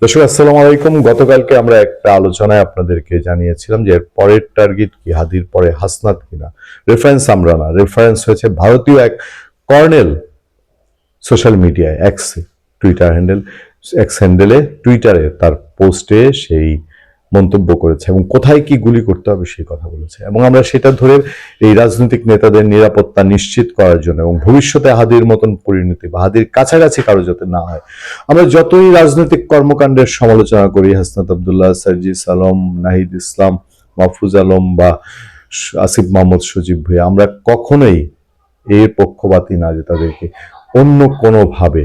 দর্শক আসসালামু আলাইকুম। গতকালকে আমরা একটা আলোচনায় আপনাদেরকে জানিয়েছিলাম যে এর পরের টার্গেট কি, হাদির পরে হাসনাত কিনা। রেফারেন্স আমরা না, রেফারেন্স হয়েছে ভারতীয় এক কর্নেল সোশ্যাল মিডিয়ায় এক্স হ্যান্ডেলে টুইটারে তার পোস্টে সেই মন্তব্য করেছে এবং কোথায় কি গুলি করতে হবে সেই কথা বলেছে। এবং আমরা সেটা ধরে এই রাজনৈতিক নেতাদের নিরাপত্তা নিশ্চিত করার জন্য এবং ভবিষ্যতে হাদির মতন পরিণতি বা হাদির কাছাকাছি কারো যাতে না হয়, আমরা যতই রাজনৈতিক কর্মকাণ্ডের সমালোচনা করি, হাসনাত আবদুল্লাহ, সার্জিস আলম, নাহিদ ইসলাম, মাহফুজ আলম বা আসিফ মাহমুদ সজীব ভুঁইয়া, আমরা কখনোই এর পক্ষপাতী না যে তাদেরকে অন্য কোনোভাবে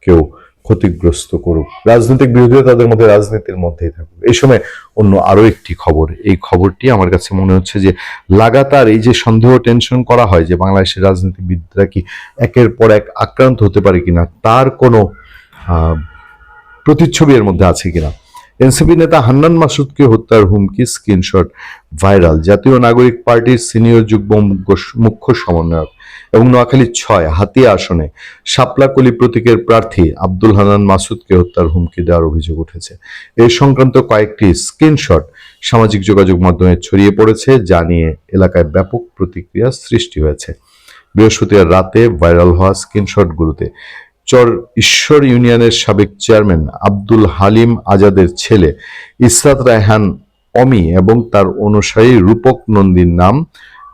কেউ ক্ষতিগ্রস্ত করুক। রাজনৈতিক বিরোধীরা তাদের মধ্যে রাজনীতির মধ্যেই থাকুক। এই সময় অন্য আরো একটি খবর, এই খবরটি আমার কাছে মনে হচ্ছে যে লাগাতার এই যে সন্দেহ টেনশন করা হয় যে বাংলাদেশের রাজনীতিবিদরা কি একের পর এক আক্রান্ত হতে পারে কিনা, তার কোনো প্রতিচ্ছবি এর মধ্যে আছে কিনা। এনসিপি নেতা হান্নান মাসুদকে হত্যার হুমকি স্ক্রিনশট ভাইরাল। জাতীয় নাগরিক পার্টির সিনিয়র যুগ্ম মুখ্য সমন্বয়ক এবং নোয়াখালী ৬ হাতিয়া আসনে শাপলাকলি প্রতীকের প্রার্থী আব্দুল হান্নান মাসুদকে হত্যার হুমকি দেওয়ার অভিযোগ উঠেছে। এই সংক্রান্ত কয়েকটি স্ক্রিনশট সামাজিক যোগাযোগ মাধ্যমে ছড়িয়ে পড়েছে, যা নিয়ে এলাকায় ব্যাপক প্রতিক্রিয়া সৃষ্টি হয়েছে। বৃহস্পতিবার রাতে ভাইরাল হওয়া স্ক্রিনশটগুলোতে চর ঈশ্বর ইউনিয়নের সাবেক চেয়ারম্যান আব্দুল হালিম আজাদের ছেলে ইসরাত রায়হান অমি এবং তার অনুসারী রূপক নন্দীর নাম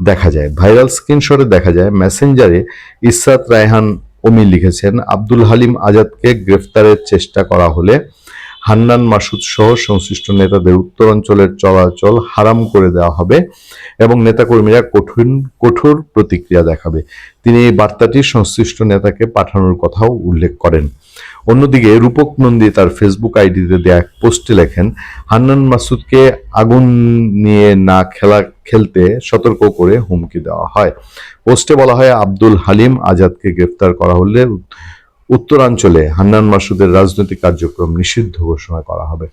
দেখা যায়। ভাইরাল স্ক্রিনশটে দেখা যায় মেসেঞ্জারে ইসরাত রায়হান অমি লিখেছেন, আব্দুল হালিম আজাদকে গ্রেফতারের চেষ্টা করা হলে হান্নান মাসুদ সহ সংশ্লিষ্ট নেতাদের উত্তরাঞ্চলের চলাচল হারাম করে দেওয়া হবে এবং নেতাকর্মীরা কঠোর প্রতিক্রিয়া দেখাবে। তিনি এই বার্তাটি সংশ্লিষ্ট নেতাকে পাঠানোর কথাও উল্লেখ করেন। অন্যদিকে রূপক নন্দী তার ফেসবুক আইডিতে দেয়া পোস্টে লেখেন, হান্নান মাসুদকে আগুন নিয়ে না খেলতে সতর্ক করে হুমকি দেওয়া হয়। পোস্টে বলা হয়, আব্দুল হালিম আজাদকে গ্রেফতার করা হলে উত্তরাঞ্চলে হান্নান মাসুদের রাজনৈতিক কার্যক্রম নিষিদ্ধ ঘোষণা করা হবে।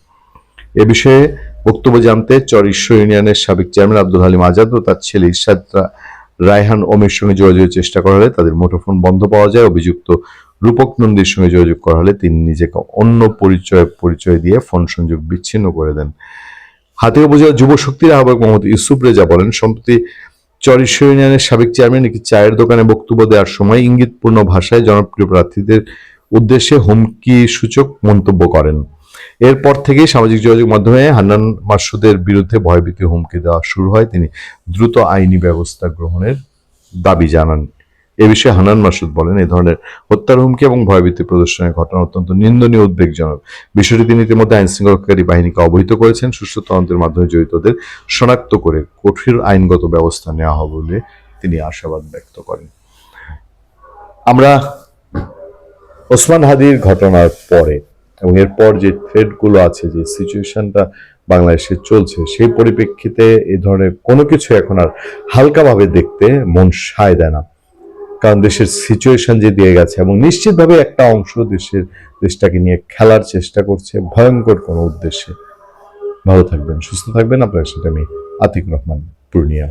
এ বিষয়ে বক্তব্য জানতে চর ঈশ্বর ইউনিয়নের সাবেক চেয়ারম্যান আব্দুল হালিম আজাদ ও তার ছেলে ইসরাত রায়হান অমির সঙ্গে যোগাযোগের চেষ্টা করা হলে তাদের মুঠোফোন বন্ধ পাওয়া যায়। অভিযুক্ত রূপক নন্দীর সঙ্গে যোগাযোগ করা হলে তিনি নিজেকে অন্য পরিচয় দিয়ে ফোন সংযোগ বিচ্ছিন্ন করে দেন। হাতিয়া উপজেলা যুব শক্তির আহ্বায়ক মোহাম্মদ ইউসুফ রেজা বলেন, সম্প্রতি চর ঈশ্বর ইউনিয়নের সাবেক চেয়ারম্যান একটি চায়ের দোকানে বক্তব্য দেওয়ার সময় ইঙ্গিতপূর্ণ ভাষায় জনপ্রিয় প্রার্থীদের উদ্দেশ্যে হুমকি সূচক মন্তব্য করেন। এরপর থেকেই সামাজিক যোগাযোগ মাধ্যমে হান্নান মাসুদের বিরুদ্ধে ভয়ভীতি হুমকি দেওয়া শুরু হয়। তিনি দ্রুত আইনি ব্যবস্থা গ্রহণের দাবি জানান। এ বিষয়ে হান্নান মাসুদ বলেন, এই ধরনের হত্যার হুমকি এবং ভয়ভীতি প্রদর্শনের ঘটনা অত্যন্ত নিন্দনীয়, উদ্বেগজনক। বিষয়টি তিনি ইতিমধ্যে আইন শৃঙ্খলাকারী বাহিনীকে অবহিত করেছেন। সুষ্ঠু তদন্তের মাধ্যমে জড়িতদের শনাক্ত করে কঠোর আইনগত ব্যবস্থা নেওয়া হবে বলে তিনি আশাবাদ ব্যক্ত করেন। আমরা ওসমান হাদির ঘটনার পরে এবং এরপর যে থ্রেডগুলো আছে, যে সিচুয়েশনটা বাংলাদেশে চলছে, সেই পরিপ্রেক্ষিতে এই ধরনের কোনো কিছু এখন আর হালকাভাবে দেখতে মন সায় দেয় না। কারণ দেশের সিচুয়েশন যে দিয়ে গেছে এবং নিশ্চিতভাবে একটা অংশ দেশটাকে নিয়ে খেলার চেষ্টা করছে ভয়ঙ্কর কোনো উদ্দেশ্যে। ভালো থাকবেন, সুস্থ থাকবেন। আপনার সাথে আমি আতিক রহমান, পূর্ণিয়া।